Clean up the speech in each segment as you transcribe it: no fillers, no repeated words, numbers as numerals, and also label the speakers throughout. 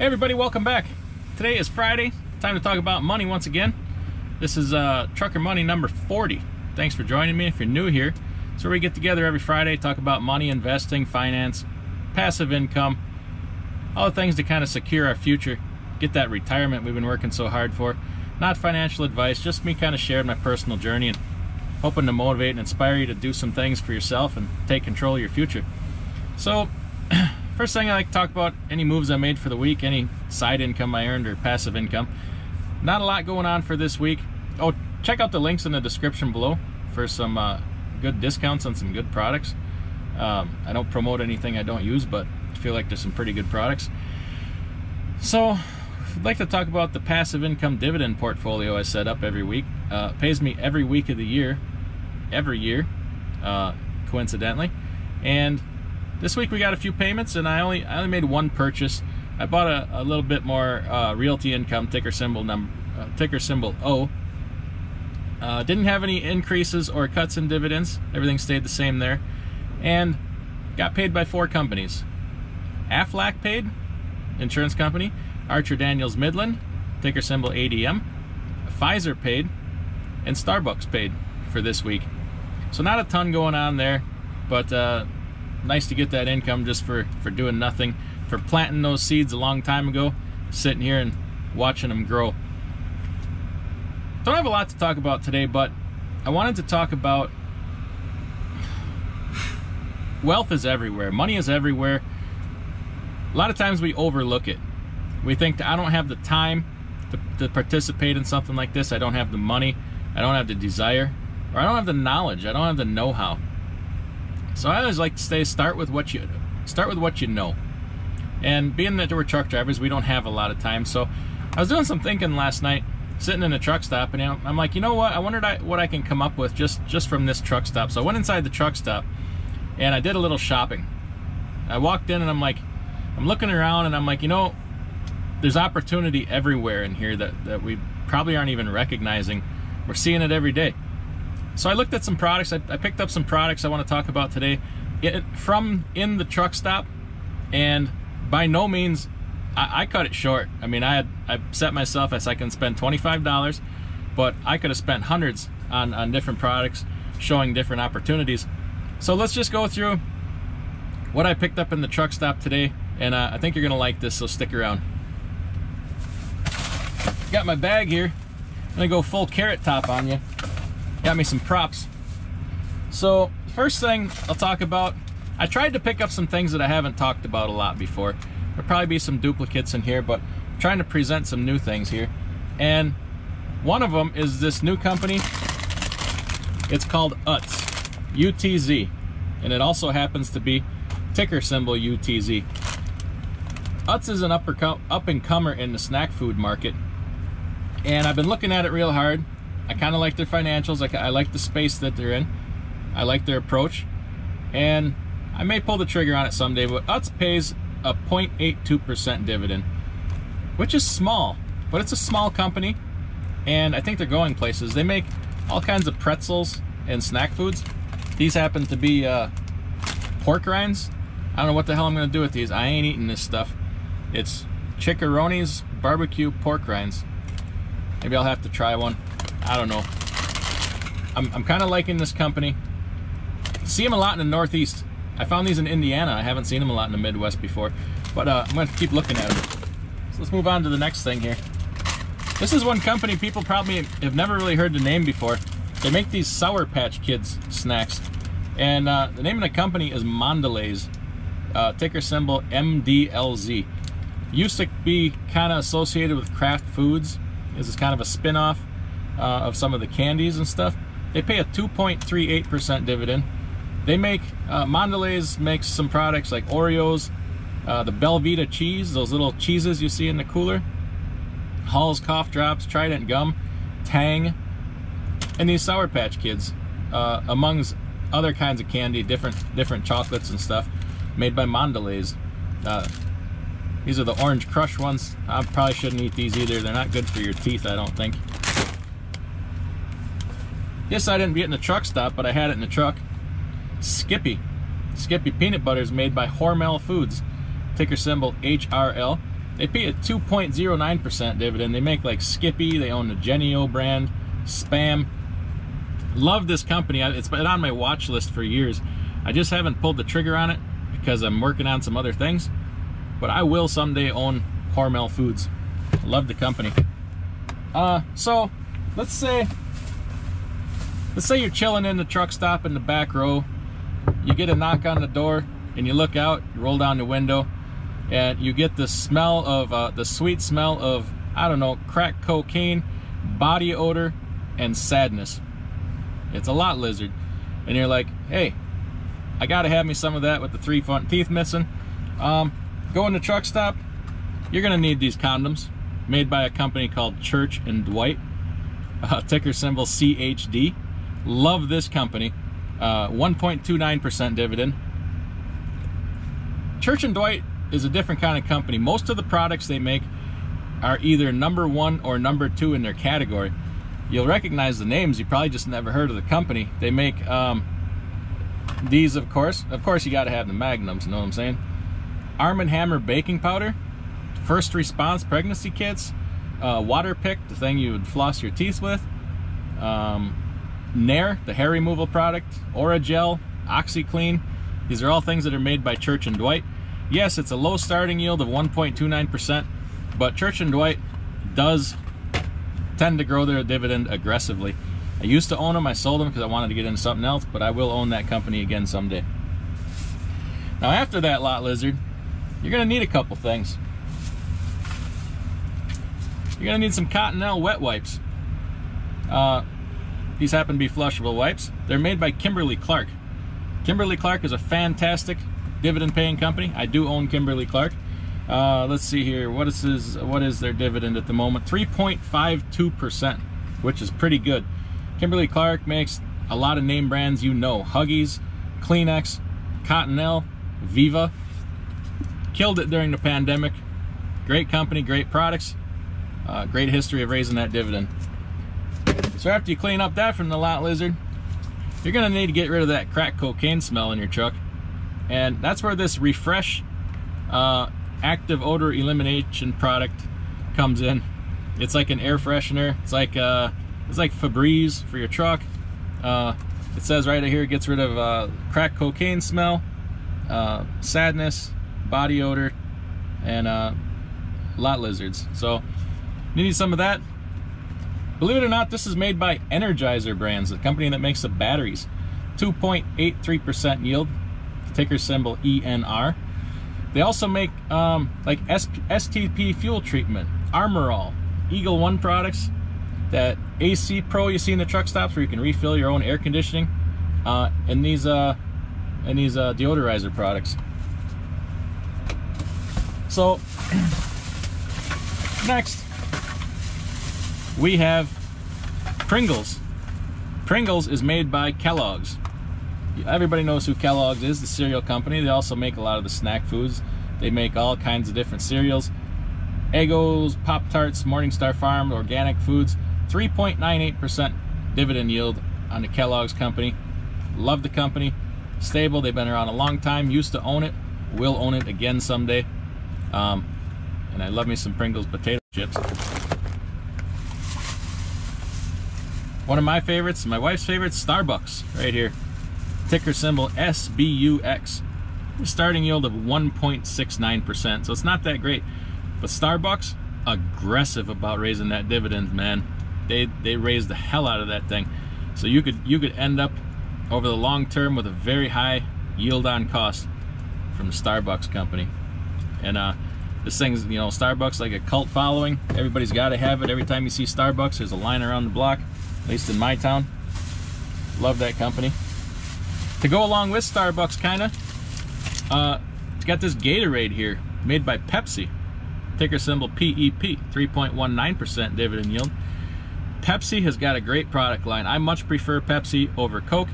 Speaker 1: Hey everybody, welcome back. Today is Friday. Time to talk about money once again. This is Trucker Money number 40. Thanks for joining me. If you're new here, it's where we get together every Friday, talk about money, investing, finance, passive income, all the things to kind of secure our future, get that retirement we've been working so hard for. Not financial advice, just me kind of sharing my personal journey and hoping to motivate and inspire you to do some things for yourself and take control of your future. So, first thing I like to talk about, any moves I made for the week, any side income I earned or passive income. Not a lot going on for this week. Oh, check out the links in the description below for some good discounts on some good products. I don't promote anything I don't use, but I feel like there's some pretty good products. So, I'd like to talk about the passive income dividend portfolio I set up every week. It pays me every week of the year, every year, coincidentally. And this week we got a few payments, and I only made one purchase. I bought a little bit more realty income, ticker symbol O. Didn't have any increases or cuts in dividends. Everything stayed the same there, and got paid by 4 companies. MUDFLAP paid, insurance company. Archer Daniels Midland, ticker symbol ADM. Pfizer paid, and Starbucks paid for this week. So not a ton going on there, but nice to get that income just for doing nothing, for planting those seeds a long time ago, sitting here and watching them grow. Don't have a lot to talk about today, but I wanted to talk about wealth is everywhere. Money is everywhere. A lot of times we overlook it. We think, I don't have the time to participate in something like this. I don't have the money. I don't have the desire. Or I don't have the knowledge. I don't have the know-how. So I always like to start with what you know. And being that we're truck drivers, we don't have a lot of time. So I was doing some thinking last night, sitting in a truck stop, and I'm like, you know what? I wondered what I can come up with just from this truck stop. So I went inside the truck stop, and I did a little shopping. I walked in, and I'm looking around, and I'm like, you know, there's opportunity everywhere in here that we probably aren't even recognizing. We're seeing it every day. So I looked at some products. I picked up some products I want to talk about today from in the truck stop, and by no means, I cut it short. I mean, I set myself as I can spend $25, but I could have spent hundreds on different products showing different opportunities. So let's just go through what I picked up in the truck stop today, and I think you're gonna like this, so stick around. Got my bag here. I'm gonna go full carrot top on you. Got me some props. So first thing I'll talk about, I tried to pick up some things that I haven't talked about a lot before. There'll probably be some duplicates in here, but I'm trying to present some new things here. And one of them is this new company. It's called UTZ, UTZ, and it also happens to be ticker symbol UTZ. UTZ is an up-and-comer in the snack food market, and I've been looking at it real hard. I kind of like their financials. I like the space that they're in. I like their approach, and I may pull the trigger on it someday, but UTZ pays a 0.82% dividend, which is small, but it's a small company, and I think they're going places. They make all kinds of pretzels and snack foods. These happen to be pork rinds. I don't know what the hell I'm going to do with these. I ain't eating this stuff. It's Chickarooni's barbecue pork rinds. Maybe I'll have to try one. I don't know. I'm kind of liking this company. See them a lot in the Northeast. I found these in Indiana. I haven't seen them a lot in the Midwest before, but I'm going to keep looking at them. So let's move on to the next thing here. This is one company people probably have never really heard the name before. They make these Sour Patch Kids snacks, and the name of the company is MDLZ, ticker symbol MDLZ. Used to be kind of associated with Kraft Foods. This is kind of a spin-off of some of the candies and stuff. They pay a 2.38% dividend. They make, MDLZ makes some products like Oreos, the Belvita cheese, those little cheeses you see in the cooler, Hall's Cough Drops, Trident Gum, Tang, and these Sour Patch Kids, amongst other kinds of candy, different chocolates and stuff, made by MDLZ. These are the Orange Crush ones. I probably shouldn't eat these either. They're not good for your teeth, I don't think. Yes, I didn't get in the truck stop, but I had it in the truck. Skippy peanut butter is made by Hormel Foods, ticker symbol HRL. They pay a 2.09% dividend. They make like Skippy. They own the Genio brand, Spam. Love this company. It's been on my watch list for years. I just haven't pulled the trigger on it because I'm working on some other things. But I will someday own Hormel Foods. Love the company. So let's say you're chilling in the truck stop in the back row. You get a knock on the door and you look out, you roll down the window, and you get the smell of the sweet smell of, I don't know, crack cocaine, body odor, and sadness. It's a lot lizard. And you're like, hey, I gotta have me some of that with the 3 front teeth missing. Go in the truck stop, you're gonna need these condoms made by a company called Church and Dwight, ticker symbol CHD. Love this company. 1.29% dividend. Church and Dwight is a different kind of company. Most of the products they make are either #1 or #2 in their category. You'll recognize the names, you probably just never heard of the company. They make these, of course you got to have the Magnums, you know what I'm saying? Arm & Hammer baking powder, First Response pregnancy kits, Water Pick, the thing you would floss your teeth with, Nair, the hair removal product, Oragel, OxyClean. These are all things that are made by Church and Dwight. Yes, it's a low starting yield of 1.29%, but Church and Dwight does tend to grow their dividend aggressively. I used to own them, I sold them because I wanted to get into something else, but I will own that company again someday. Now after that, lot lizard, you're gonna need a couple things. You're gonna need some Cottonelle wet wipes. These happen to be flushable wipes. They're made by Kimberly Clark. Kimberly Clark is a fantastic dividend paying company. I do own Kimberly Clark. Let's see here, what is their dividend at the moment? 3.52%, which is pretty good. Kimberly Clark makes a lot of name brands you know. Huggies, Kleenex, Cottonelle, Viva. Killed it during the pandemic. Great company, great products, great history of raising that dividend. So after you clean up that from the lot lizard, you're gonna need to get rid of that crack cocaine smell in your truck. And that's where this Refresh active odor elimination product comes in. It's like an air freshener. It's like Febreze for your truck. It says right here it gets rid of crack cocaine smell, sadness, body odor, and lot lizards. So you need some of that. Believe it or not, this is made by Energizer Brands, the company that makes the batteries. 2.83% yield, ticker symbol ENR. They also make like STP fuel treatment, Armor All, Eagle One products, that AC Pro you see in the truck stops where you can refill your own air conditioning, and these deodorizer products. So next we have Pringles. Pringles is made by Kellogg's. Everybody knows who Kellogg's is, the cereal company. They also make a lot of the snack foods. They make all kinds of different cereals. Eggos, Pop-Tarts, Morningstar Farm, organic foods. 3.98% dividend yield on the Kellogg's company. Love the company. Stable, they've been around a long time. Used to own it. Will own it again someday. And I love me some Pringles potato chips. One of my favorites, my wife's favorites, Starbucks, right here. Ticker symbol SBUX. Starting yield of 1.69%, so it's not that great. But Starbucks, aggressive about raising that dividend, man. They raised the hell out of that thing. So you could end up over the long term with a very high yield on cost from the Starbucks company. And this thing's, you know, Starbucks like a cult following. Everybody's got to have it. Every time you see Starbucks, there's a line around the block, at least in my town. Love that company. To go along with Starbucks, kind of, it's got this Gatorade here, made by Pepsi. Ticker symbol PEP, 3.19% dividend yield. Pepsi has got a great product line. I much prefer Pepsi over Coke.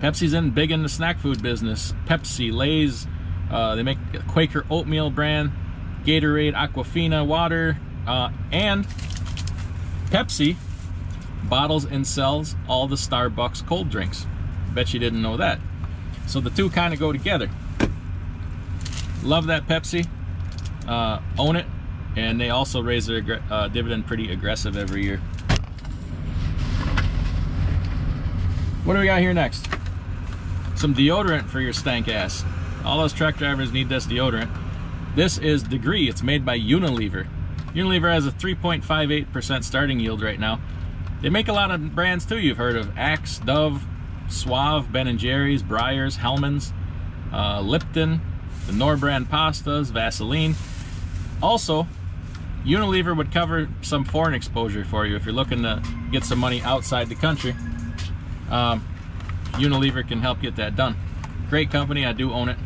Speaker 1: Pepsi's big in the snack food business. Pepsi, Lay's, they make a Quaker oatmeal brand, Gatorade, Aquafina water, and Pepsi bottles and sells all the Starbucks cold drinks. Bet you didn't know that. So the two kind of go together. Love that Pepsi. own it, and they also raise their dividend pretty aggressive every year. What do we got here next? Some deodorant for your stank ass. All those truck drivers need this deodorant. This is Degree. It's made by Unilever. Unilever has a 3.58% starting yield right now. They make a lot of brands too you've heard of. Axe, Dove, Suave, Ben & Jerry's, Breyers, Hellmann's, Lipton, the Knorr brand pastas, Vaseline. Also, Unilever would cover some foreign exposure for you if you're looking to get some money outside the country. Unilever can help get that done. Great company, I do own it.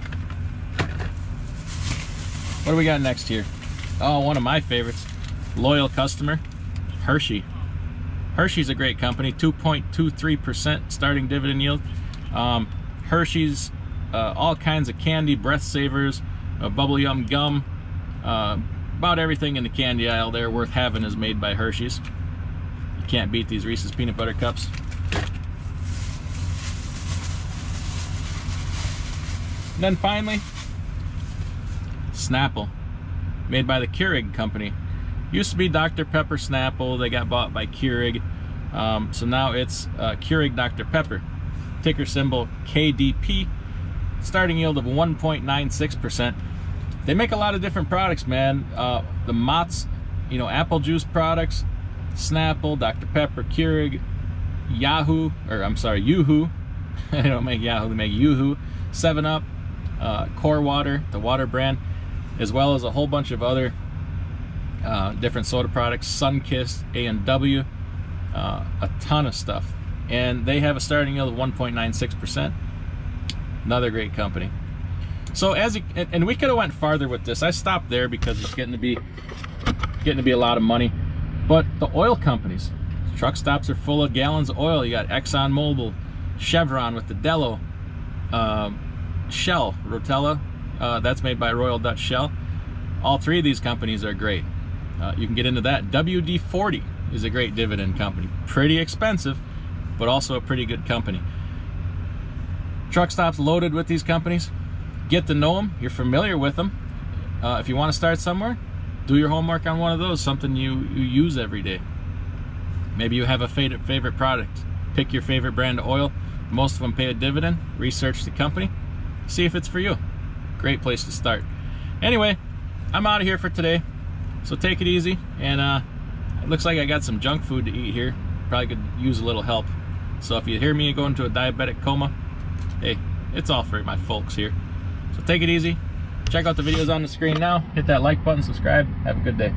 Speaker 1: What do we got next here? Oh, one of my favorites, loyal customer, Hershey. Hershey's a great company, 2.23% starting dividend yield. Hershey's, all kinds of candy, breath savers, bubble yum gum, about everything in the candy aisle there worth having is made by Hershey's. You can't beat these Reese's peanut butter cups. And then finally, Snapple, made by the Keurig company. Used to be Dr. Pepper Snapple. They got bought by Keurig. So now it's Keurig Dr. Pepper. Ticker symbol KDP. Starting yield of 1.96%. They make a lot of different products, man. The Mott's, you know, apple juice products, Snapple, Dr. Pepper, Keurig, Yahoo, or I'm sorry, Yoo-hoo. They don't make Yahoo, they make Yoo-hoo. 7-Up, Core Water, the water brand, as well as a whole bunch of other different soda products, Sunkist, A&W, a ton of stuff. And they have a starting yield of 1.96%. Another great company. So and we could have went farther with this. I stopped there because it's getting to be a lot of money. But the oil companies, truck stops are full of gallons of oil. You got ExxonMobil, Chevron with the Dello, Shell, Rotella, that's made by Royal Dutch Shell. All three of these companies are great. You can get into that. WD-40 is a great dividend company. Pretty expensive, but also a pretty good company. Truck stops loaded with these companies. Get to know them. You're familiar with them. If you want to start somewhere, do your homework on one of those, something you use every day. Maybe you have a favorite product. Pick your favorite brand of oil. Most of them pay a dividend. Research the company. See if it's for you. Great place to start. Anyway, I'm out of here for today. So take it easy. And it looks like I got some junk food to eat here. Probably could use a little help. So if you hear me go into a diabetic coma, hey, it's all for my folks here. So take it easy. Check out the videos on the screen now. Hit that like button, subscribe. Have a good day.